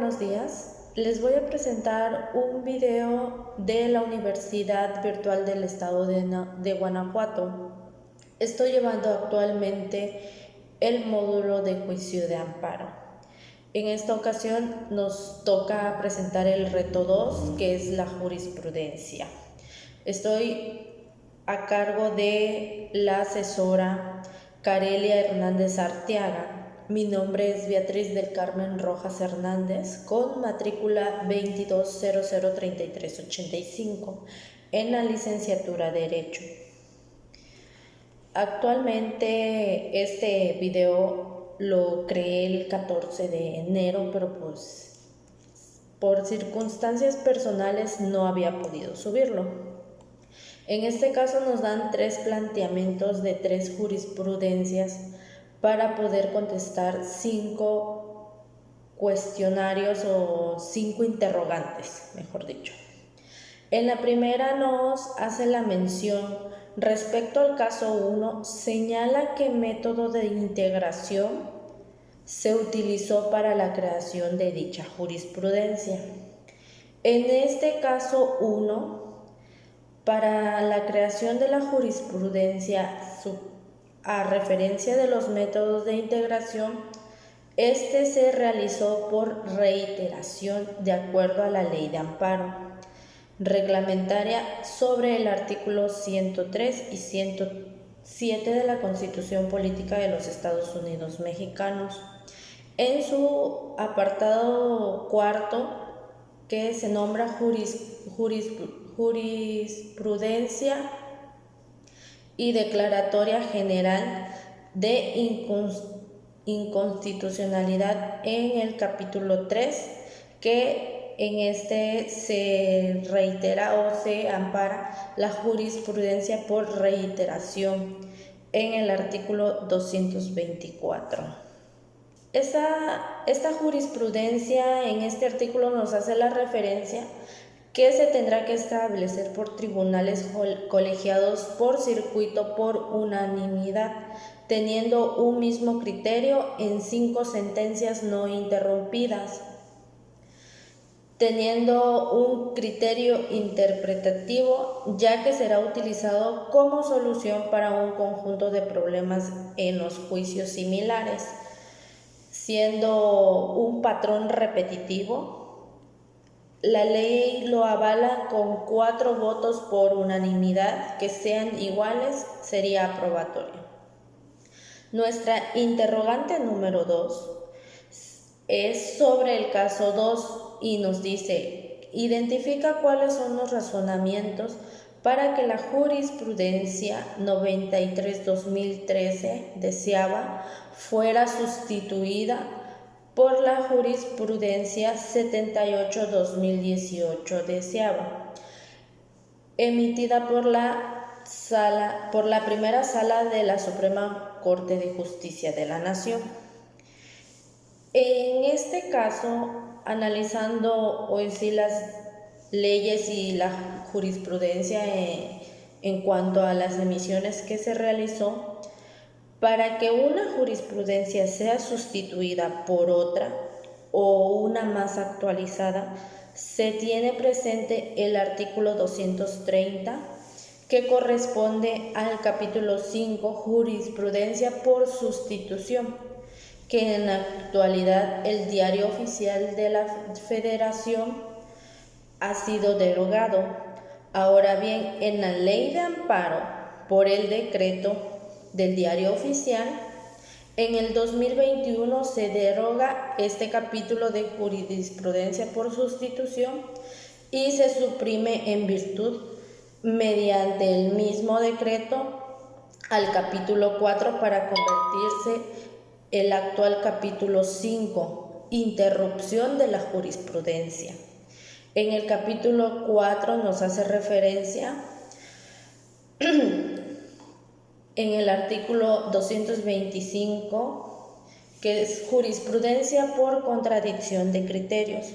buenos días. Les voy a presentar un video de la Universidad Virtual del Estado de Guanajuato. Estoy llevando actualmente el módulo de juicio de amparo. En esta ocasión nos toca presentar el reto 2, que es la jurisprudencia. Estoy a cargo de la asesora Carelia Hernández Arteaga. Mi nombre es Beatriz del Carmen Rojas Hernández, con matrícula 22003385 en la licenciatura de Derecho. Actualmente este video lo creé el 14 de enero, pero por circunstancias personales no había podido subirlo. En este caso nos dan 3 planteamientos de 3 jurisprudencias para poder contestar 5 cuestionarios o 5 interrogantes, mejor dicho. En la primera nos hace la mención respecto al caso 1, señala qué método de integración se utilizó para la creación de dicha jurisprudencia. En este caso 1, para la creación de la jurisprudencia, a referencia de los métodos de integración, este se realizó por reiteración de acuerdo a la Ley de Amparo reglamentaria sobre el artículo 103 y 107 de la Constitución Política de los Estados Unidos Mexicanos, en su apartado cuarto, que se nombra jurisprudencia y declaratoria general de inconstitucionalidad, en el capítulo 3, que en este se reitera o se ampara la jurisprudencia por reiteración en el artículo 224. Esta jurisprudencia en este artículo nos hace la referencia que se tendrá que establecer por tribunales colegiados por circuito por unanimidad, teniendo un mismo criterio en 5 sentencias no interrumpidas, teniendo un criterio interpretativo, ya que será utilizado como solución para un conjunto de problemas en los juicios similares, siendo un patrón repetitivo. La ley lo avala con 4 votos por unanimidad que sean iguales, sería aprobatorio. Nuestra interrogante número 2 es sobre el caso 2 y nos dice: identifica cuáles son los razonamientos para que la jurisprudencia 93-2013 deseaba fuera sustituida por la jurisprudencia 78-2018 deseaba, emitida por la primera sala de la Suprema Corte de Justicia de la Nación. En este caso, analizando hoy sí las leyes y la jurisprudencia en cuanto a las emisiones que se realizó, para que una jurisprudencia sea sustituida por otra o una más actualizada, se tiene presente el artículo 230, que corresponde al capítulo 5, jurisprudencia por sustitución, que en la actualidad el Diario Oficial de la Federación ha sido derogado. Ahora bien, en la Ley de Amparo por el decreto del Diario Oficial, en el 2021 se deroga este capítulo de jurisprudencia por sustitución y se suprime en virtud, mediante el mismo decreto, al capítulo 4 para convertirse el actual capítulo 5, interrupción de la jurisprudencia. En el capítulo 4 nos hace referencia en el artículo 225, que es jurisprudencia por contradicción de criterios.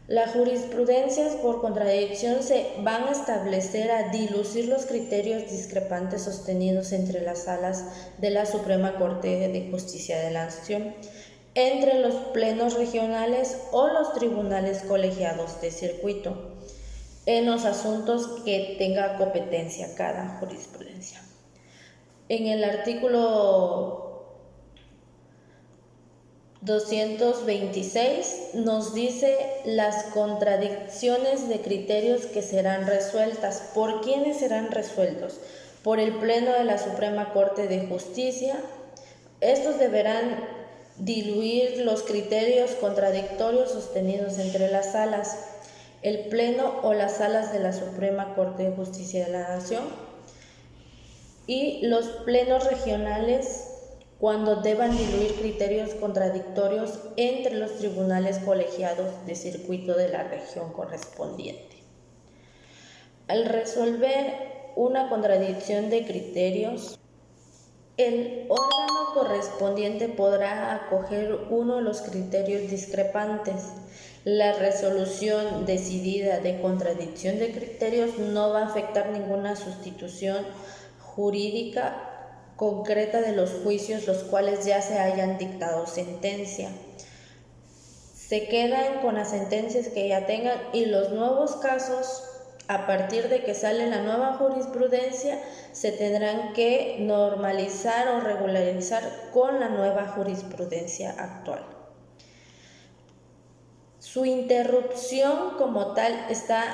Las jurisprudencias por contradicción se van a establecer a dilucir los criterios discrepantes sostenidos entre las salas de la Suprema Corte de Justicia de la Nación entre los plenos regionales o los tribunales colegiados de circuito en los asuntos que tenga competencia cada jurisprudencia. En el artículo 226 nos dice las contradicciones de criterios que serán resueltas. ¿Por quiénes serán resueltos? Por el Pleno de la Suprema Corte de Justicia. Estos deberán diluir los criterios contradictorios sostenidos entre las salas, el Pleno o las salas de la Suprema Corte de Justicia de la Nación, y los plenos regionales cuando deban diluir criterios contradictorios entre los tribunales colegiados de circuito de la región correspondiente. Al resolver una contradicción de criterios, el órgano correspondiente podrá acoger uno de los criterios discrepantes. La resolución decidida de contradicción de criterios no va a afectar ninguna sustitución jurídica concreta de los juicios los cuales ya se hayan dictado sentencia. Se quedan con las sentencias que ya tengan y los nuevos casos, a partir de que sale la nueva jurisprudencia, se tendrán que normalizar o regularizar con la nueva jurisprudencia actual. Su interrupción como tal está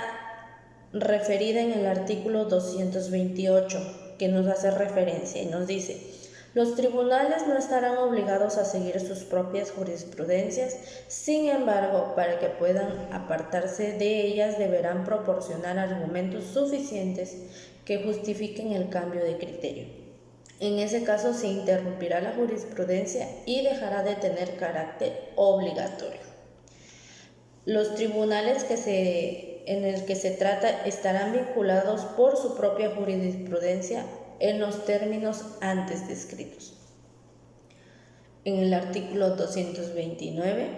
referida en el artículo 228, que nos hace referencia y nos dice: los tribunales no estarán obligados a seguir sus propias jurisprudencias, sin embargo, para que puedan apartarse de ellas deberán proporcionar argumentos suficientes que justifiquen el cambio de criterio. En ese caso se interrumpirá la jurisprudencia y dejará de tener carácter obligatorio. Los tribunales en el que se trata estarán vinculados por su propia jurisprudencia en los términos antes descritos. En el artículo 229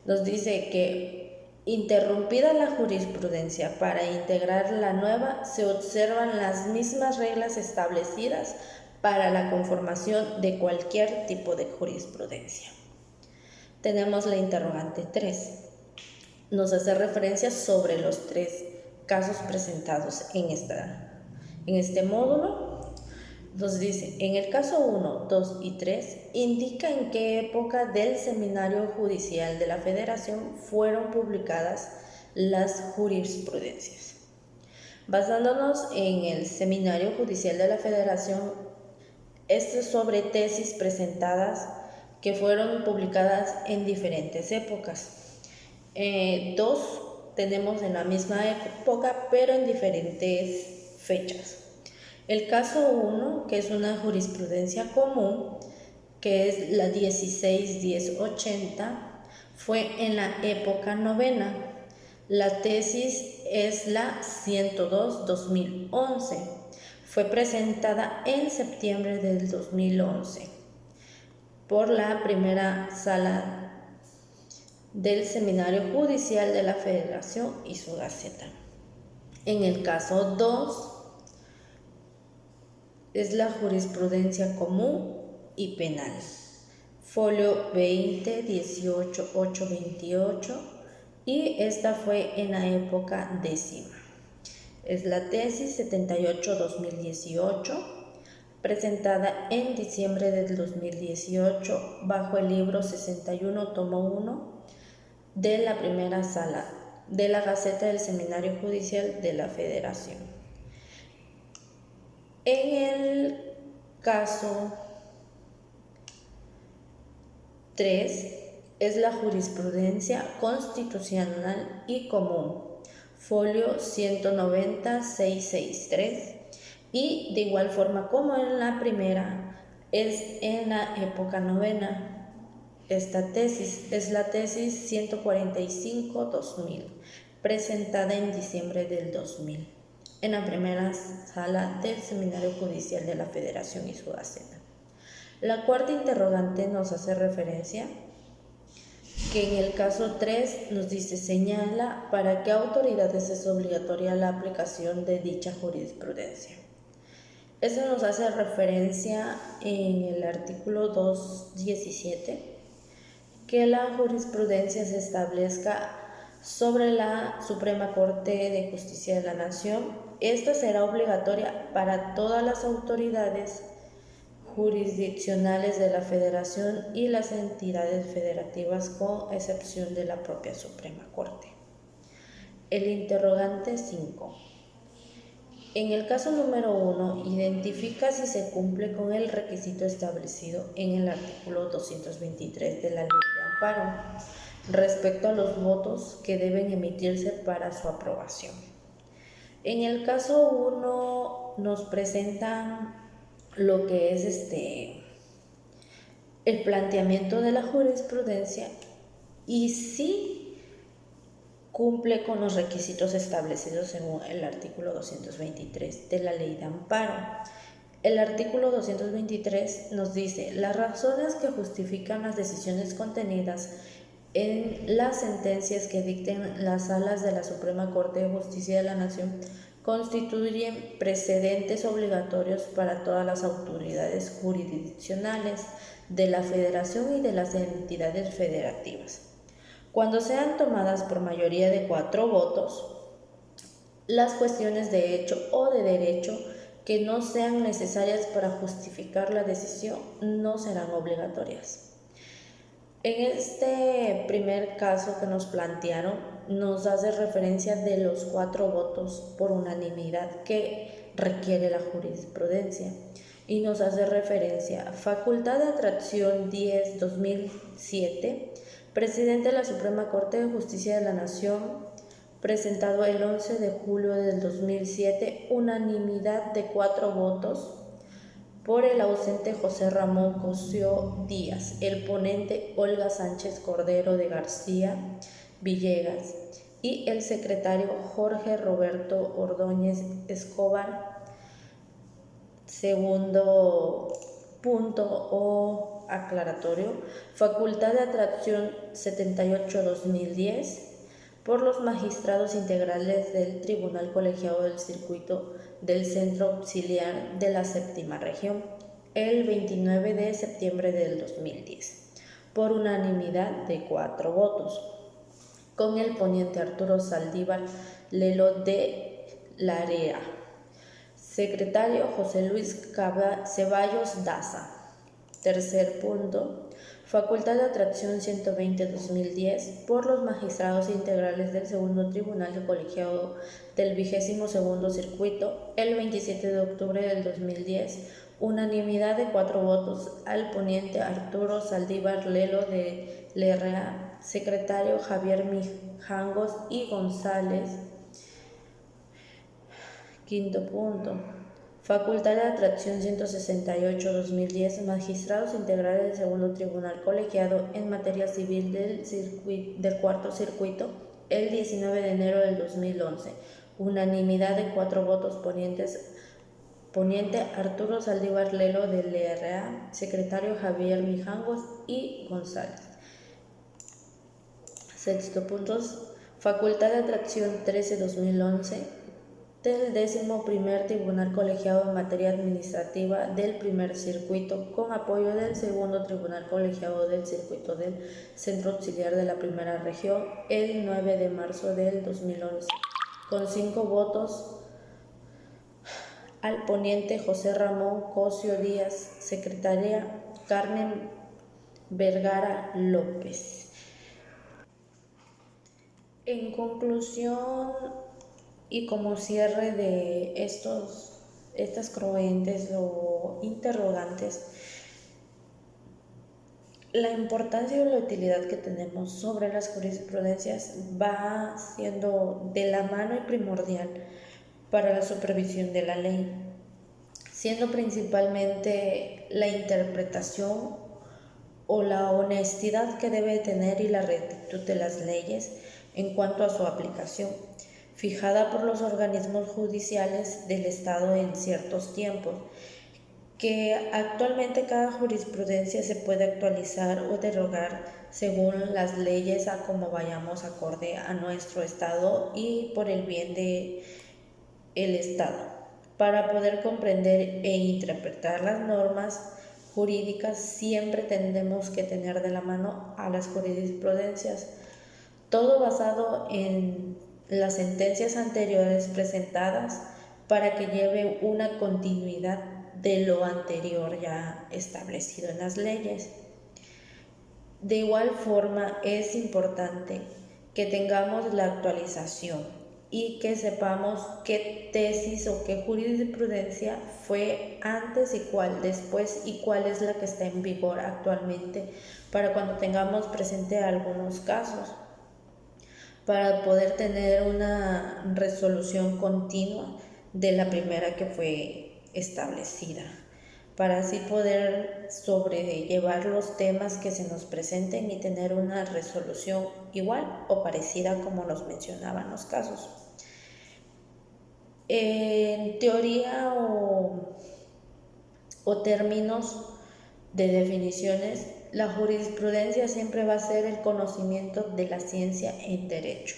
nos dice que, interrumpida la jurisprudencia para integrar la nueva, se observan las mismas reglas establecidas para la conformación de cualquier tipo de jurisprudencia. Tenemos la interrogante 3. Nos hace referencia sobre los 3 casos presentados en este módulo. Nos dice: en el caso 1, 2 y 3, indica en qué época del Seminario Judicial de la Federación fueron publicadas las jurisprudencias. Basándonos en el Seminario Judicial de la Federación, esto es sobre tesis presentadas que fueron publicadas en diferentes épocas. 2 tenemos en la misma época, pero en diferentes fechas. El caso 1, que es una jurisprudencia común, que es la 16-1080, fue en la época novena. La tesis es la 102-2011. Fue presentada en septiembre del 2011 por la primera sala del Seminario Judicial de la Federación y su Gaceta. En el caso 2 es la jurisprudencia común y penal, folio 20-18-828, y esta fue en la época décima. Es la tesis 78-2018, presentada en diciembre del 2018 bajo el libro 61, tomo 1, de la primera sala de la Gaceta del Seminario Judicial de la Federación. En el caso 3 es la jurisprudencia constitucional y común, folio 190-663, y de igual forma como en la primera es en la época novena. Esta tesis es la tesis 145-2000, presentada en diciembre del 2000 en la primera sala del Seminario Judicial de la Federación y su Gaceta. La cuarta interrogante nos hace referencia que en el caso 3 nos dice: señala para qué autoridades es obligatoria la aplicación de dicha jurisprudencia. Eso nos hace referencia en el artículo 217, que la jurisprudencia se establezca sobre la Suprema Corte de Justicia de la Nación. Esta será obligatoria para todas las autoridades jurisdiccionales de la Federación y las entidades federativas, con excepción de la propia Suprema Corte. El interrogante 5. En el caso número 1, identifica si se cumple con el requisito establecido en el artículo 223 de la Ley de Amparo respecto a los votos que deben emitirse para su aprobación. En el caso 1 nos presentan lo que es el planteamiento de la jurisprudencia y si cumple con los requisitos establecidos según el artículo 223 de la Ley de Amparo. El artículo 223 nos dice: las razones que justifican las decisiones contenidas en las sentencias que dicten las salas de la Suprema Corte de Justicia de la Nación constituyen precedentes obligatorios para todas las autoridades jurisdiccionales de la Federación y de las entidades federativas. Cuando sean tomadas por mayoría de 4 votos, las cuestiones de hecho o de derecho que no sean necesarias para justificar la decisión no serán obligatorias. En este primer caso que nos plantearon, nos hace referencia de los 4 votos por unanimidad que requiere la jurisprudencia y nos hace referencia a Facultad de Atracción 10-2007, Presidente de la Suprema Corte de Justicia de la Nación, presentado el 11 de julio del 2007, unanimidad de 4 votos por el ausente José Ramón Cosío Díaz, el ponente Olga Sánchez Cordero de García Villegas y el secretario Jorge Roberto Ordóñez Escobar. Segundo punto o aclaratorio, Facultad de Atracción 78-2010 por los magistrados integrales del Tribunal Colegiado del Circuito del Centro Auxiliar de la Séptima Región, el 29 de septiembre del 2010, por unanimidad de 4 votos, con el poniente Arturo Saldívar Lelo de Larea, secretario José Luis Ceballos Daza. Tercer punto, Facultad de Atracción 120-2010 por los magistrados integrales del Segundo Tribunal Colegiado del 22º Circuito, el 27 de octubre del 2010, unanimidad de 4 votos al poniente Arturo Saldívar Lelo de Lerrea, secretario Javier Mijangos y González. Quinto punto, Facultad de Atracción 168-2010, magistrados integrales del Segundo Tribunal Colegiado en materia civil del Cuarto Circuito, el 19 de enero del 2011, unanimidad de 4 votos poniente Arturo Saldívar Lelo de Lerrea, secretario Javier Mijangos y González. Sexto punto, Facultad de Atracción 13-2011, del 11º Tribunal Colegiado en materia administrativa del Primer Circuito, con apoyo del Segundo Tribunal Colegiado del Circuito del Centro Auxiliar de la Primera Región, el 9 de marzo del 2011, con 5 votos al poniente José Ramón Cosío Díaz, secretaria Carmen Vergara López. En conclusión, y como cierre de estas croentes o interrogantes, la importancia y la utilidad que tenemos sobre las jurisprudencias va siendo de la mano y primordial para la supervisión de la ley, siendo principalmente la interpretación o la honestidad que debe tener y la rectitud de las leyes en cuanto a su aplicación, fijada por los organismos judiciales del Estado en ciertos tiempos, que actualmente cada jurisprudencia se puede actualizar o derogar según las leyes a como vayamos acorde a nuestro Estado y por el bien de el Estado, para poder comprender e interpretar las normas jurídicas siempre tendremos que tener de la mano a las jurisprudencias, todo basado en las sentencias anteriores presentadas para que lleve una continuidad de lo anterior ya establecido en las leyes. De igual forma, es importante que tengamos la actualización y que sepamos qué tesis o qué jurisprudencia fue antes y cuál después y cuál es la que está en vigor actualmente para cuando tengamos presente algunos casos, para poder tener una resolución continua de la primera que fue establecida, para así poder sobrellevar los temas que se nos presenten y tener una resolución igual o parecida como nos mencionaban los casos. En teoría o términos de definiciones, la jurisprudencia siempre va a ser el conocimiento de la ciencia en derecho,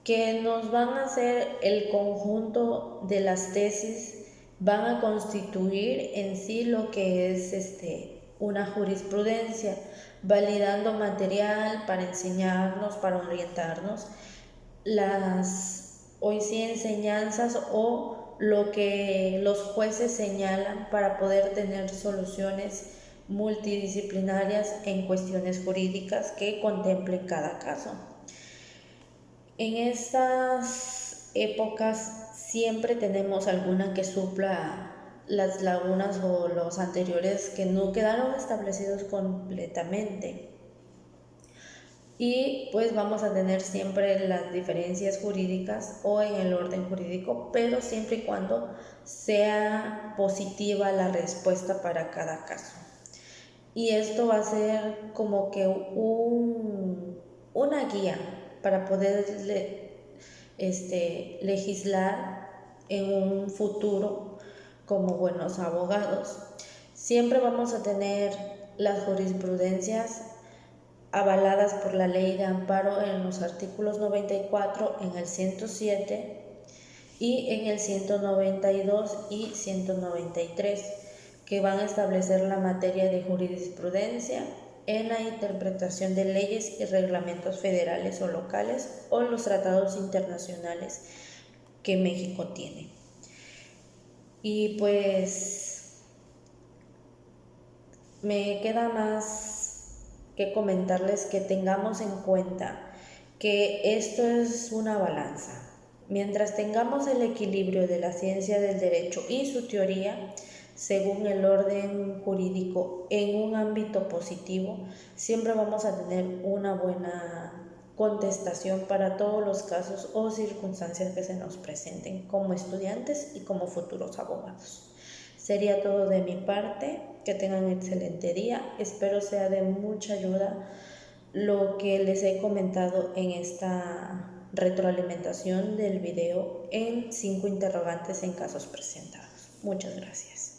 que nos van a hacer el conjunto de las tesis, van a constituir en sí lo que es una jurisprudencia, validando material para enseñarnos, para orientarnos, las hoy sí enseñanzas o lo que los jueces señalan para poder tener soluciones multidisciplinarias en cuestiones jurídicas que contemplen cada caso. En estas épocas siempre tenemos alguna que supla las lagunas o los anteriores que no quedaron establecidos completamente. Y pues vamos a tener siempre las diferencias jurídicas o en el orden jurídico, pero siempre y cuando sea positiva la respuesta para cada caso. Y esto va a ser como que una guía para poder legislar en un futuro como buenos abogados. Siempre vamos a tener las jurisprudencias avaladas por la ley de amparo en los artículos 94, en el 107 y en el 192 y 193, que van a establecer la materia de jurisprudencia en la interpretación de leyes y reglamentos federales o locales o los tratados internacionales que México tiene. Y pues me queda más que comentarles que tengamos en cuenta que esto es una balanza. Mientras tengamos el equilibrio de la ciencia del derecho y su teoría, según el orden jurídico, en un ámbito positivo, siempre vamos a tener una buena contestación para todos los casos o circunstancias que se nos presenten como estudiantes y como futuros abogados. Sería todo de mi parte. Que tengan un excelente día. Espero sea de mucha ayuda lo que les he comentado en esta retroalimentación del video en 5 interrogantes en casos presentados. Muchas gracias.